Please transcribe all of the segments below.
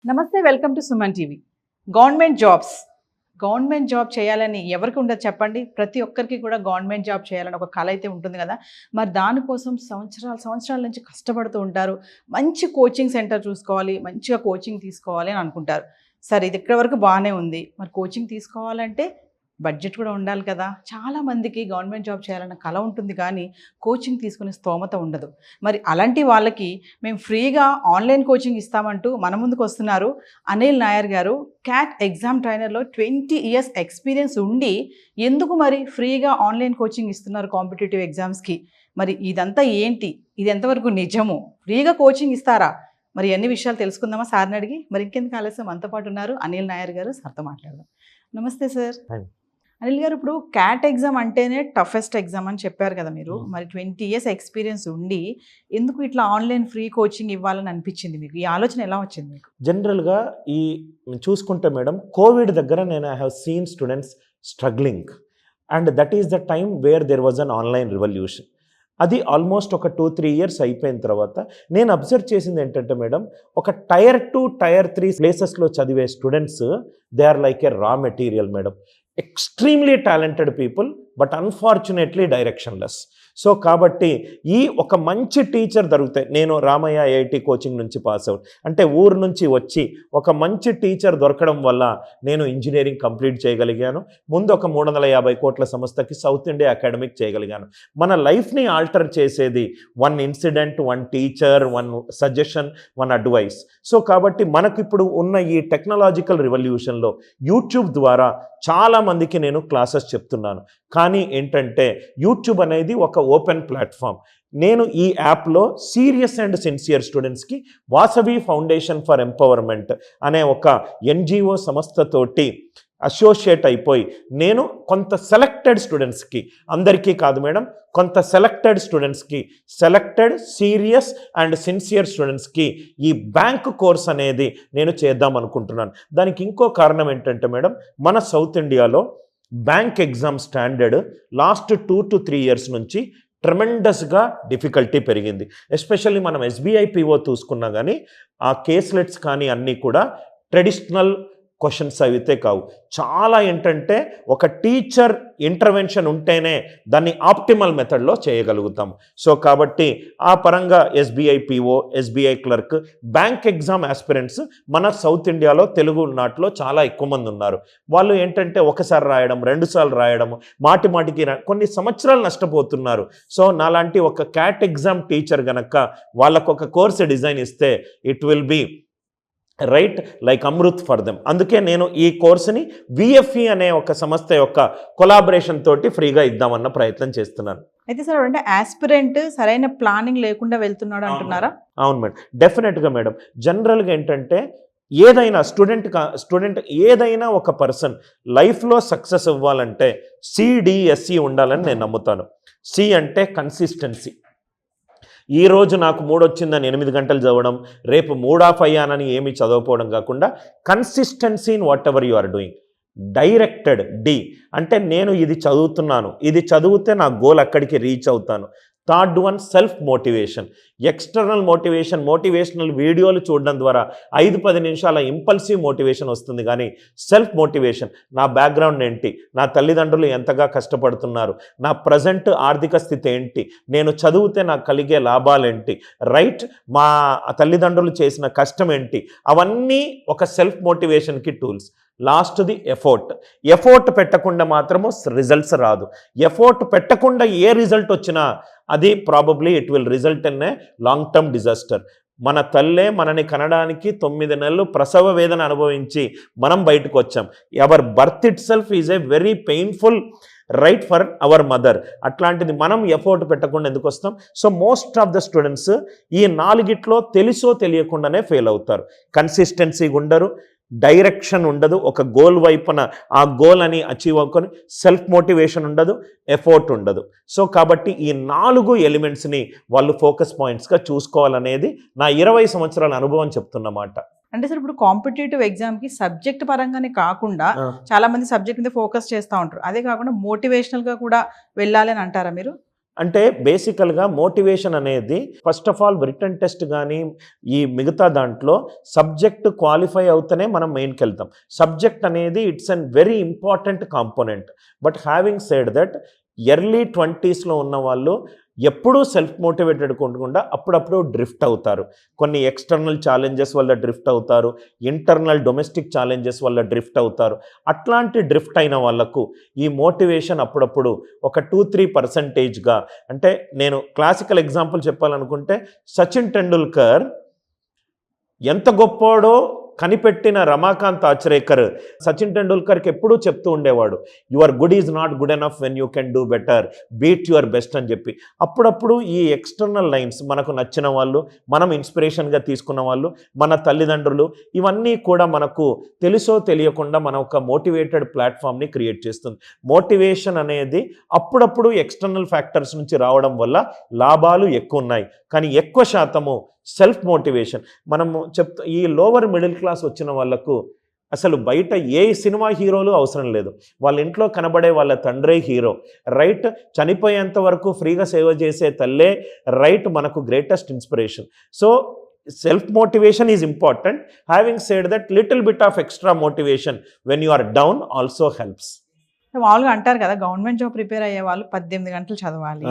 నమస్తే, welcome to Suman TV. Government job చేయాలని ఎవరికి ఉండదు చెప్పండి? ప్రతి ఒక్కరికి కూడా గవర్నమెంట్ జాబ్ చేయాలని ఒక కల అయితే ఉంటుంది కదా. మరి దానికోసం సంవత్సరాల నుంచి కష్టపడుతూ ఉంటారు. మంచి కోచింగ్ సెంటర్ చూసుకోవాలి, మంచిగా కోచింగ్ తీసుకోవాలి అని అనుకుంటారు. సరే, ఇది ఇక్కడ వరకు బాగానే ఉంది. మరి కోచింగ్ తీసుకోవాలంటే బడ్జెట్ కూడా ఉండాలి కదా. చాలామందికి గవర్నమెంట్ జాబ్ చేయాలన్న కల ఉంటుంది, కానీ కోచింగ్ తీసుకునే స్తోమత ఉండదు. మరి అలాంటి వాళ్ళకి మేము ఫ్రీగా ఆన్లైన్ కోచింగ్ ఇస్తామంటూ మన ముందుకు వస్తున్నారు అనిల్ నాయర్ గారు. క్యాట్ ఎగ్జామ్ ట్రైనర్లో 20 years ఎక్స్పీరియన్స్ ఉండి ఎందుకు మరి ఫ్రీగా ఆన్లైన్ కోచింగ్ ఇస్తున్నారు కాంపిటేటివ్ ఎగ్జామ్స్కి? మరి ఇదంతా ఏంటి? ఇది ఎంతవరకు నిజము? ఫ్రీగా కోచింగ్ ఇస్తారా? మరి అన్ని విషయాలు తెలుసుకుందామా సార్ని అడిగి? మరి ఇంకెందుకు ఆలస్యం, మనతో పాటు ఉన్నారు అనిల్ నాయర్ గారు. సార్తో మాట్లాడదాం. నమస్తే సార్. అనిల్ గారు, ఇప్పుడు క్యాట్ ఎగ్జామ్ అంటేనే టఫెస్ట్ ఎగ్జామ్ అని చెప్పారు కదా మీరు. మరి 20 years ఎక్స్పీరియన్స్ ఉండి ఎందుకు ఇట్లా ఆన్లైన్ ఫ్రీ కోచింగ్ ఇవ్వాలని అనిపించింది మీకు? ఈ ఆలోచన ఎలా వచ్చింది మీకు? జనరల్గా ఈ చూసుకుంటే మేడం, కోవిడ్ దగ్గర నేను I have seen students struggling, and that is the time where there was an online revolution. అది ఆల్మోస్ట్ ఒక 2-3 years అయిపోయిన తర్వాత నేను అబ్జర్వ్ చేసింది ఏంటంటే మేడం, ఒక Tier 2, Tier 3 ప్లేసెస్లో చదివే students they are like a raw material madam. Extremely talented people, but unfortunately directionless. So కాబట్టి ఒక మంచి టీచర్ దొరికితే, నేను రామయ్య ఐఐటి కోచింగ్ నుంచి పాస్ అవుట్ అంటే ఊరు నుంచి వచ్చి ఒక మంచి టీచర్ దొరకడం వల్ల నేను ఇంజనీరింగ్ కంప్లీట్ చేయగలిగాను. ముందు ఒక 350 కోట్ల సంస్థకి సౌత్ ఇండియా అకాడమిక్ చేయగలిగాను. మన లైఫ్ని ఆల్టర్ చేసేది 1 incident, 1 teacher, 1 suggestion, 1 advice. So కాబట్టి మనకు ఇప్పుడు ఉన్న ఈ టెక్నాలజికల్ రివల్యూషన్లో యూట్యూబ్ ద్వారా చాలామందికి నేను క్లాసెస్ చెప్తున్నాను. కానీ ఏంటంటే యూట్యూబ్ అనేది ఒక ఓపెన్ ప్లాట్ఫామ్. నేను ఈ యాప్లో సీరియస్ అండ్ సిన్సియర్ స్టూడెంట్స్కి వాసవి ఫౌండేషన్ ఫర్ ఎంపవర్మెంట్ అనే ఒక ఎన్జిఓ సంస్థతోటి అసోసియేట్ అయిపోయి నేను కొంత సెలెక్టెడ్ స్టూడెంట్స్కి, అందరికీ కాదు మేడం, కొంత సెలెక్టెడ్ స్టూడెంట్స్కి, సెలెక్టెడ్ సీరియస్ అండ్ సిన్సియర్ స్టూడెంట్స్కి ఈ బ్యాంక్ కోర్స్ అనేది నేను చేద్దాం అనుకుంటున్నాను. దానికి ఇంకో కారణం ఏంటంటే మేడం, మన సౌత్ ఇండియాలో bank exam standard last 2 to 3 years నుంచి ట్రెమెండస్గా డిఫికల్టీ పెరిగింది. ఎస్పెషల్లీ మనం ఎస్బీఐ పిఓ చూసుకున్నా కానీ ఆ కేస్లెట్స్ కానీ అన్నీ కూడా ట్రెడిషనల్ క్వశ్చన్స్ అయితే కావు. చాలా ఏంటంటే ఒక టీచర్ ఇంటర్వెన్షన్ ఉంటేనే దాన్ని ఆప్టిమల్ మెథడ్లో చేయగలుగుతాం. సో కాబట్టి ఆ పరంగా SBI PO, SBI clerk, bank exam aspirants మన సౌత్ ఇండియాలో తెలుగు నాట్లో చాలా ఎక్కువ మంది ఉన్నారు. వాళ్ళు ఏంటంటే ఒకసారి రాయడం, 2 సార్లు రాయడం, మాటికి కొన్ని సంవత్సరాలు నష్టపోతున్నారు. సో నాలాంటి ఒక క్యాట్ ఎగ్జామ్ టీచర్ గనక వాళ్ళకు ఒక కోర్సు డిజైన్ ఇస్తే it will be right like amrit for them. అందుకే నేను ఈ కోర్సుని విఎఫ్ఈ అనే ఒక సంస్థ యొక్క కొలాబరేషన్ తోటి ఫ్రీగా ఇద్దామన్న ప్రయత్నం చేస్తున్నాను. అయితే సార్, అంటే ఆస్పిరెంట్ సరైన ప్లానింగ్ లేకుండా వెళ్తున్నాడు అంటున్నారా? అవును మేడం, డెఫినెట్గా మేడం. జనరల్గా ఏంటంటే ఏదైనా స్టూడెంట్ ఏదైనా ఒక పర్సన్ లైఫ్లో సక్సెస్ అవ్వాలంటే సిడిఎస్ఈ ఉండాలని నేను నమ్ముతాను. సి అంటే కన్సిస్టెన్సీ. ఈరోజు నాకు 3 వచ్చిందని 8 గంటలు చదవడం, రేపు 3 ఆఫ్ అయ్యానని ఏమి చదవకపోవడం కాకుండా consistency in whatever you are doing. Directed డి అంటే నేను ఇది చదువుతున్నాను, ఇది చదివితే నా గోల్ అక్కడికి రీచ్ అవుతాను. Third one self motivation. External motivational వీడియోలు చూడడం ద్వారా 5-10 నిమిషాల ఇంపల్సివ్ మోటివేషన్ వస్తుంది, కానీ సెల్ఫ్ మోటివేషన్, నా బ్యాక్గ్రౌండ్ ఏంటి, నా తల్లిదండ్రులు ఎంతగా కష్టపడుతున్నారు, నా ప్రజెంట్ ఆర్థిక స్థితి ఏంటి, నేను చదివితే నాకు కలిగే లాభాలేంటి, రైట్, మా తల్లిదండ్రులు చేసిన కష్టం ఏంటి, అవన్నీ ఒక సెల్ఫ్ మోటివేషన్కి టూల్స్. లాస్ట్ది ఎఫోర్ట్ పెట్టకుండా మాత్రము రిజల్ట్స్ రాదు. ఎఫోర్ట్ పెట్టకుండా ఏ రిజల్ట్ వచ్చినా అది probably it will result in a long term disaster. మన తల్లే మనని కనడానికి 9 నెలలు ప్రసవ వేదన అనుభవించి మనం బయటకు వచ్చాం. Hour birth it self is a very painful right for our mother. అట్లాంటిది మనం ఎఫోర్ట్ పెట్టకుండా ఎందుకు వస్తాం? So most of the students ఈ 4 తెలుసో తెలియకుండానే ఫెయిల్ అవుతారు. కన్సిస్టెన్సీ ఉండరు, డైరెక్షన్ ఉండదు, ఒక గోల్ వైపున ఆ గోల్ అని అచీవ్ అవ్వకొని సెల్ఫ్ మోటివేషన్ ఉండదు, ఎఫోర్ట్ ఉండదు. సో కాబట్టి ఈ 4 ఎలిమెంట్స్ని వాళ్ళు ఫోకస్ పాయింట్స్గా చూసుకోవాలనేది నా 20 సంవత్సరాల అనుభవం చెప్తున్నమాట. అంటే సార్, ఇప్పుడు కాంపిటేటివ్ ఎగ్జామ్కి సబ్జెక్ట్ పరంగానే కాకుండా చాలా మంది సబ్జెక్ట్ మీద ఫోకస్ చేస్తూ ఉంటారు. అదే కాకుండా మోటివేషనల్గా కూడా వెళ్ళాలి అని అంటారా మీరు? అంటే బేసికల్గా మోటివేషన్ అనేది first of all return test కానీ ఈ మిగతా దాంట్లో సబ్జెక్ట్ క్వాలిఫై అవుతూనే మనం మెయిన్కి వెళ్తాం. సబ్జెక్ట్ అనేది it's an very important component. But having said that early 20s ఉన్న వాళ్ళు ఎప్పుడూ సెల్ఫ్ మోటివేటెడ్ కొనకుండా అప్పుడప్పుడు డ్రిఫ్ట్ అవుతారు. కొన్ని ఎక్స్టర్నల్ ఛాలెంజెస్ వల్ల డ్రిఫ్ట్ అవుతారు, ఇంటర్నల్ డొమెస్టిక్ ఛాలెంజెస్ వల్ల డ్రిఫ్ట్ అవుతారు. అట్లాంటి డ్రిఫ్ట్ అయిన వాళ్ళకు ఈ మోటివేషన్ అప్పుడప్పుడు ఒక 2-3%గా, అంటే నేను క్లాసికల్ ఎగ్జాంపుల్ చెప్పాలనుకుంటే సచిన్ టెండూల్కర్ ఎంత గొప్పోడో కనిపెట్టిన రమాకాంత్ ఆచరేకర్ సచిన్ టెండూల్కర్కి ఎప్పుడూ చెప్తూ ఉండేవాడు, your good is not good enough when you can do better, beat your best అని చెప్పి. అప్పుడప్పుడు ఈ ఎక్స్టర్నల్ లైన్స్ మనకు నచ్చిన వాళ్ళు, మనం ఇన్స్పిరేషన్గా తీసుకున్న వాళ్ళు, మన తల్లిదండ్రులు, ఇవన్నీ కూడా మనకు తెలుసో తెలియకుండా మన ఒక మోటివేటెడ్ ప్లాట్ఫామ్ని క్రియేట్ చేస్తుంది. మోటివేషన్ అనేది అప్పుడప్పుడు ఎక్స్టర్నల్ ఫ్యాక్టర్స్ నుంచి రావడం వల్ల లాభాలు ఎక్కువ ఉన్నాయి, కానీ ఎక్కువ శాతము సెల్ఫ్ మోటివేషన్. మనము ఈ లోవర్ మిడిల్ క్లాస్ వచ్చిన వాళ్ళకు అసలు బయట ఏ సినిమా హీరోలు అవసరం లేదు, వాళ్ళ ఇంట్లో కనబడే వాళ్ళ తండ్రే హీరో, రైట్? చనిపోయేంత వరకు ఫ్రీగా సేవ చేసే తల్లే, రైట్, మనకు greatest inspiration. So self motivation is important. Having said that little bit of extra motivation when you are down also helps. మామూలుగా అంటారు కదా, గవర్నమెంట్ జాబ్ ప్రిపేర్ అయ్యే వాళ్ళు 18 గంటలు చదవాలి,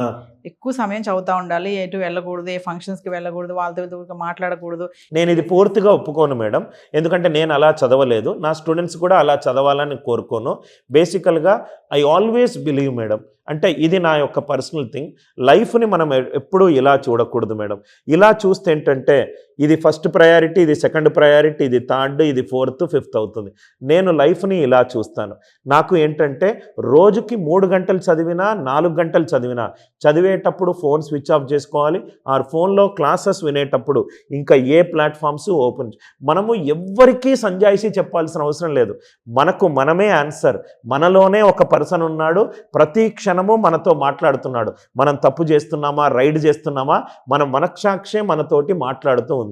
ఎక్కువ సమయం చదువుతూ ఉండాలి, ఎటు వెళ్ళకూడదు, ఏ ఫంక్షన్స్కి వెళ్ళకూడదు, వాళ్ళతో మాట్లాడకూడదు. నేను ఇది పూర్తిగా ఒప్పుకోను మేడం, ఎందుకంటే నేను అలా చదవలేదు, నా స్టూడెంట్స్ కూడా అలా చదవాలని కోరుకోను. బేసికల్గా ఐ ఆల్వేస్ బిలీవ్ మేడం, అంటే ఇది నా యొక్క పర్సనల్ థింగ్, లైఫ్ని మనం ఎప్పుడూ ఇలా చూడకూడదు మేడం. ఇలా చూస్తే ఏంటంటే ఇది ఫస్ట్ ప్రయారిటీ, ఇది సెకండ్ ప్రయారిటీ, ఇది థర్డ్, ఇది 4th, 5th అవుతుంది. నేను లైఫ్ని ఇలా చూస్తాను. నాకు ఏంటంటే రోజుకి 3 గంటలు చదివినా 4 గంటలు చదివినా, చదివేటప్పుడు ఫోన్ స్విచ్ ఆఫ్ చేసుకోవాలి, ఆ ఫోన్లో క్లాసెస్ వినేటప్పుడు ఇంకా ఏ ప్లాట్ఫామ్స్ ఓపెన్. మనము ఎవ్వరికీ సంజాయిషీ చెప్పాల్సిన అవసరం లేదు, మనకు మనమే ఆన్సర్. మనలోనే ఒక పర్సన్ ఉన్నాడు, ప్రతి క్షణము మనతో మాట్లాడుతున్నాడు. మనం తప్పు చేస్తున్నామా, రైడ్ చేస్తున్నామా, మన మనస్సాక్షే మనతోటి మాట్లాడుతూ ఉంది.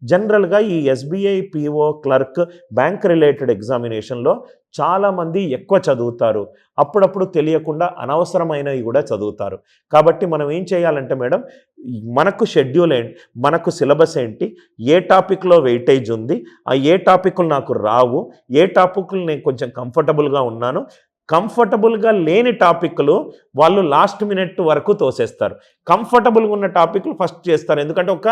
జనరల్గా ఈ SBI PO clerk bank related ఎగ్జామినేషన్లో చాలామంది ఎక్కువ చదువుతారు, అప్పుడప్పుడు తెలియకుండా అనవసరమైనవి కూడా చదువుతారు. కాబట్టి మనం ఏం చేయాలంటే మేడం, మనకు షెడ్యూల్ ఏంటి, మనకు సిలబస్ ఏంటి, ఏ టాపిక్లో వెయిటేజ్ ఉంది, ఆ ఏ టాపిక్లు నాకు రావు, ఏ టాపిక్లు నేను కొంచెం కంఫర్టబుల్గా ఉన్నాను, కంఫర్టబుల్గా లేని టాపిక్లు వాళ్ళు లాస్ట్ మినిట్ వరకు తోసేస్తారు, కంఫర్టబుల్గా ఉన్న టాపిక్లు ఫస్ట్ చేస్తారు, ఎందుకంటే ఒక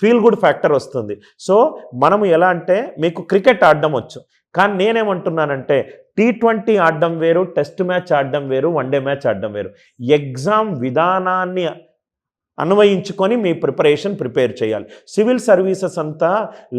ఫీల్ గుడ్ ఫ్యాక్టర్ వస్తుంది. సో మనము ఎలా అంటే, మీకు క్రికెట్ ఆడడం వచ్చు, కానీ నేనేమంటున్నానంటే T20 ఆడడం వేరు, టెస్ట్ మ్యాచ్ ఆడడం వేరు, వన్డే మ్యాచ్ ఆడడం వేరు. ఎగ్జామ్ విధానాన్ని అన్వయించుకొని మీ ప్రిపేర్ చేయాలి. సివిల్ సర్వీసెస్ అంతా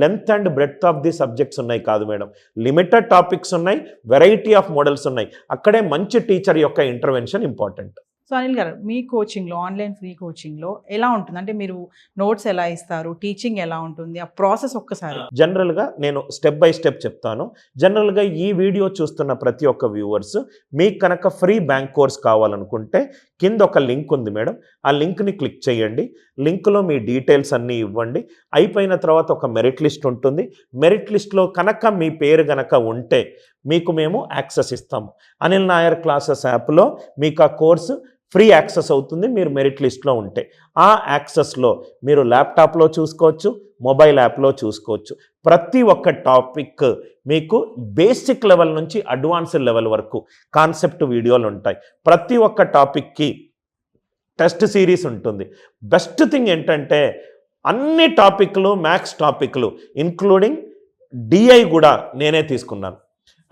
length and breadth of the subjects ఉన్నాయి కాదు మేడం, లిమిటెడ్ టాపిక్స్ ఉన్నాయి, వెరైటీ ఆఫ్ మోడల్స్ ఉన్నాయి. అక్కడే మంచి టీచర్ యొక్క ఇంటర్వెన్షన్ ఇంపార్టెంట్. సో అనిల్ గారు, మీ కోచింగ్లో, ఆన్లైన్ ఫ్రీ కోచింగ్లో ఎలా ఉంటుంది, అంటే మీరు నోట్స్ ఎలా ఇస్తారు, టీచింగ్ ఎలా ఉంటుంది, ఆ ప్రాసెస్ ఒక్కసారి. జనరల్గా నేను స్టెప్ బై స్టెప్ చెప్తాను. జనరల్గా ఈ వీడియో చూస్తున్న ప్రతి ఒక్క వ్యూవర్స్, మీకు కనుక ఫ్రీ బ్యాంక్ కోర్స్ కావాలనుకుంటే కింద ఒక లింక్ ఉంది మేడం, ఆ లింక్ని క్లిక్ చేయండి. లింక్లో మీ డీటెయిల్స్ అన్నీ ఇవ్వండి. అయిపోయిన తర్వాత ఒక మెరిట్ లిస్ట్ ఉంటుంది. మెరిట్ లిస్ట్లో కనుక మీ పేరు కనుక ఉంటే మీకు మేము యాక్సెస్ ఇస్తాము. అనిల్ నాయర్ క్లాసెస్ యాప్లో మీకు ఆ కోర్సు ఫ్రీ యాక్సెస్ అవుతుంది, మీరు మెరిట్ లిస్ట్లో ఉంటే. ఆ యాక్సెస్లో మీరు ల్యాప్టాప్లో చూసుకోవచ్చు, మొబైల్ యాప్లో చూసుకోవచ్చు. ప్రతి ఒక్క టాపిక్ మీకు బేసిక్ లెవెల్ నుంచి అడ్వాన్స్డ్ లెవెల్ వరకు కాన్సెప్ట్ వీడియోలు ఉంటాయి. ప్రతి ఒక్క టాపిక్కి టెస్ట్ సిరీస్ ఉంటుంది. బెస్ట్ థింగ్ ఏంటంటే అన్ని టాపిక్లు మ్యాథ్స్ టాపిక్లు ఇంక్లూడింగ్ డిఐ కూడా నేనే తీసుకున్నాను.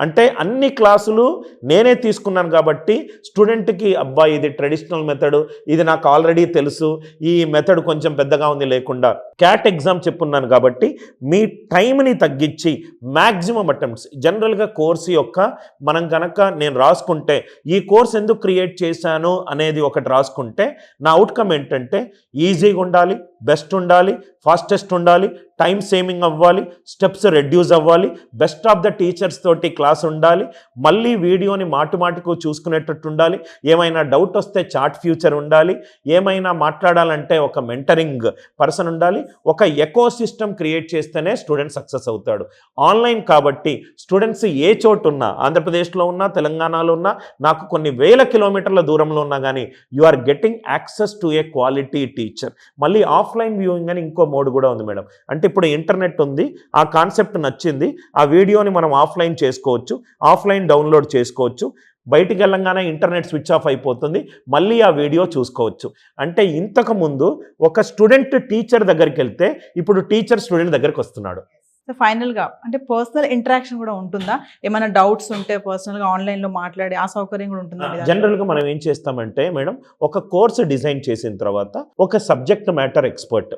అంటే అన్ని క్లాసులు నేనే తీసుకున్నాను కాబట్టి స్టూడెంట్కి అబ్బా ఇది ట్రెడిషనల్ మెథడ్, ఇది నాకు ఆల్రెడీ తెలుసు, ఈ మెథడ్ కొంచెం పెద్దగా ఉంది లేకుండా క్యాట్ ఎగ్జామ్ చెప్పున్నాను కాబట్టి మీ టైంని తగ్గించి మ్యాక్సిమం అటెంప్ట్స్. జనరల్గా కోర్సు యొక్క మనం కనుక నేను రాసుకుంటే ఈ కోర్స్ ఎందుకు క్రియేట్ చేశాను అనేది ఒకటి రాసుకుంటే నా అవుట్కమ్ ఏంటంటే ఈజీగా ఉండాలి, బెస్ట్ ఉండాలి, ఫాస్టెస్ట్ ఉండాలి, టైం సేవింగ్ అవ్వాలి, స్టెప్స్ రెడ్యూస్ అవ్వాలి, బెస్ట్ ఆఫ్ ద టీచర్స్ తోటి క్లాస్ ఉండాలి, మళ్ళీ వీడియోని మాటిమాటికు చూసుకునేటట్టు ఉండాలి, ఏమైనా డౌట్ వస్తే చాట్ ఫ్యూచర్ ఉండాలి, ఏమైనా మాట్లాడాలంటే ఒక మెంటరింగ్ పర్సన్ ఉండాలి. ఒక ఎకో సిస్టమ్ క్రియేట్ చేస్తేనే స్టూడెంట్ సక్సెస్ అవుతాడు. ఆన్లైన్ కాబట్టి స్టూడెంట్స్ ఏ చోటు ఉన్నా, ఆంధ్రప్రదేశ్లో ఉన్నా, తెలంగాణలో ఉన్నా, నాకు కొన్ని వేల కిలోమీటర్ల దూరంలో ఉన్నా కానీ you are getting access to a quality teacher. మళ్ళీ ఆఫ్లైన్ వ్యూయింగ్ అని ఇంకో మోడ్ కూడా ఉంది మేడం. అంటే ఇప్పుడు ఇంటర్నెట్ ఉంది, ఆ కాన్సెప్ట్ నచ్చింది, ఆ వీడియోని మనం ఆఫ్లైన్ చేసుకోవచ్చు, ఆఫ్లైన్ డౌన్లోడ్ చేసుకోవచ్చు, బయటికి వెళ్ళంగానే ఇంటర్నెట్ స్విచ్ ఆఫ్ అయిపోతుంది, మళ్ళీ ఆ వీడియో చూసుకోవచ్చు. అంటే ఇంతకుముందు ఒక స్టూడెంట్ టీచర్ దగ్గరికి వెళ్తే ఇప్పుడు టీచర్ స్టూడెంట్ దగ్గరికి వస్తున్నాడు. సో ఫైనల్గా అంటే పర్సనల్ ఇంటరాక్షన్ కూడా ఉంటుందా? ఏమైనా డౌట్స్ ఉంటే పర్సనల్గా ఆన్లైన్లో మాట్లాడి ఆ సౌకర్యం కూడా ఉంటుందా? జనరల్గా మనం ఏం చేస్తామంటే మేడం, ఒక కోర్సు డిజైన్ చేసిన తర్వాత ఒక సబ్జెక్ట్ మ్యాటర్ ఎక్స్పర్ట్,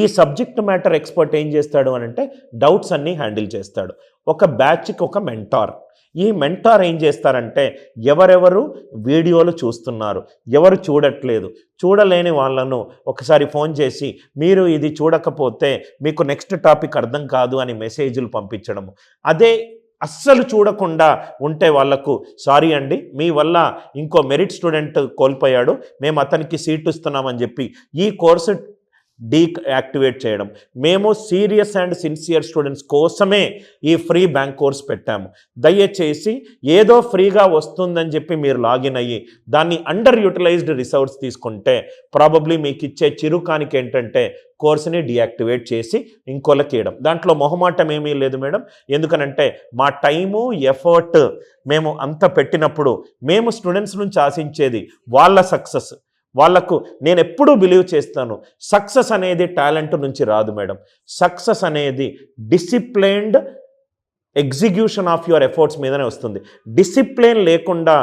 ఈ సబ్జెక్ట్ మ్యాటర్ ఎక్స్పర్ట్ ఏం చేస్తాడు అని అంటే డౌట్స్ అన్నీ హ్యాండిల్ చేస్తాడు. ఒక బ్యాచ్కి ఒక మెంటార్, ఈ మెంటార్ ఏం చేస్తారంటే ఎవరెవరు వీడియోలు చూస్తున్నారు, ఎవరు చూడట్లేదు, చూడలేని వాళ్ళను ఒకసారి ఫోన్ చేసి మీరు ఇది చూడకపోతే మీకు నెక్స్ట్ టాపిక్ అర్థం కాదు అని మెసేజ్లు పంపించడము. అదే అస్సలు చూడకుండా ఉంటే వాళ్లకు సారీ అండి, మీ వల్ల ఇంకో మెరిట్ స్టూడెంట్ కోల్పోయాడు, మేము అతనికి సీట్ ఇస్తున్నామని చెప్పి ఈ కోర్సు డీయాక్టివేట్ చేయడం. మేము సీరియస్ అండ్ సిన్సియర్ స్టూడెంట్స్ కోసమే ఈ ఫ్రీ బ్యాంక్ కోర్స్ పెట్టాము. దయచేసి ఏదో ఫ్రీగా వస్తుందని చెప్పి మీరు లాగిన్ అయ్యి దాన్ని అండర్ యూటిలైజ్డ్ రిసోర్స్ తీసుకుంటే ప్రాబబ్లీ మీకు ఇచ్చే చిరుకానికి ఏంటంటే కోర్సుని డీయాక్టివేట్ చేసి ఇంకోళ్ళకి ఇవ్వడం. దాంట్లో మొహమాటం ఏమీ లేదు మేడం. ఎందుకనంటే మా టైము ఎఫర్ట్ మేము అంత పెట్టినప్పుడు మేము స్టూడెంట్స్ నుంచి ఆశించేది వాళ్ళ సక్సెస్. వాళ్లకు నేను ఎప్పుడూ బిలీవ్ చేస్తాను, సక్సెస్ అనేది టాలెంట్ నుంచి రాదు మేడం. సక్సెస్ అనేది disciplined execution of your efforts మీదనే వస్తుంది. డిసిప్లిన్ లేకుండా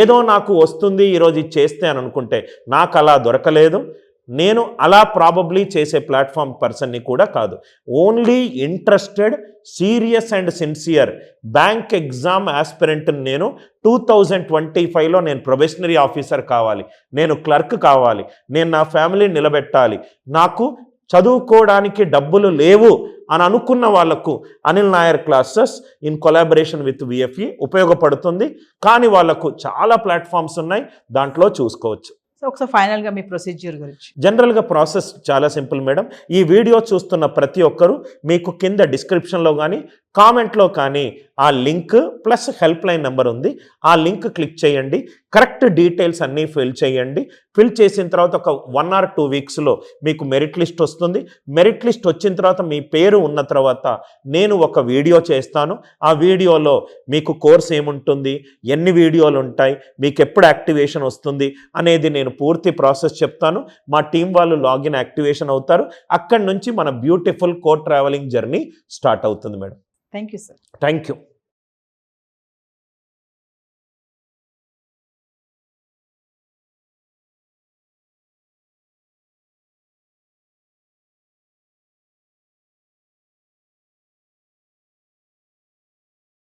ఏదో నాకు వస్తుంది ఈరోజు ఇది చేస్తే అని అనుకుంటే నాకు అలా దొరకలేదు. నేను అలా ప్రాబబ్లీ చేసే ప్లాట్ఫామ్ పర్సన్ని కూడా కాదు. Only interested, serious and sincere bank exam aspirant. నేను 2025లో నేను ప్రొబేషనరీ ఆఫీసర్ కావాలి, నేను క్లర్క్ కావాలి, నేను నా ఫ్యామిలీని నిలబెట్టాలి, నాకు చదువుకోవడానికి డబ్బులు లేవు అని అనుకున్న వాళ్లకు Anil Nair classes in collaboration with VFE ఉపయోగపడుతుంది. కానీ వాళ్లకు చాలా ప్లాట్ఫామ్స్ ఉన్నాయి, దాంట్లో చూసుకోవచ్చు. సో ఒకసారి ఫైనల్గా మీ ప్రొసీజ్యూర్ గురించి. జనరల్గా ప్రాసెస్ చాలా సింపుల్ మేడం. ఈ వీడియో చూస్తున్న ప్రతి ఒక్కరూ మీకు కింద డిస్క్రిప్షన్లో కానీ కామెంట్లో కానీ ఆ link plus help line number ఉంది, ఆ లింక్ క్లిక్ చేయండి. కరెక్ట్ డీటెయిల్స్ అన్నీ ఫిల్ చేయండి. ఫిల్ చేసిన తర్వాత ఒక 1 or 2 వీక్స్లో మీకు మెరిట్ లిస్ట్ వస్తుంది. మెరిట్ లిస్ట్ వచ్చిన తర్వాత మీ పేరు ఉన్న తర్వాత నేను ఒక వీడియో చేస్తాను. ఆ వీడియోలో మీకు కోర్స్ ఏముంటుంది, ఎన్ని వీడియోలు ఉంటాయి, మీకు ఎప్పుడు యాక్టివేషన్ వస్తుంది అనేది నేను పూర్తి ప్రాసెస్ చెప్తాను. మా టీం వాళ్ళు లాగిన్ యాక్టివేషన్ అవుతారు. అక్కడి నుంచి మన బ్యూటిఫుల్ కో ట్రావెలింగ్ జర్నీ స్టార్ట్ అవుతుంది madam. Thank you sir. Thank you.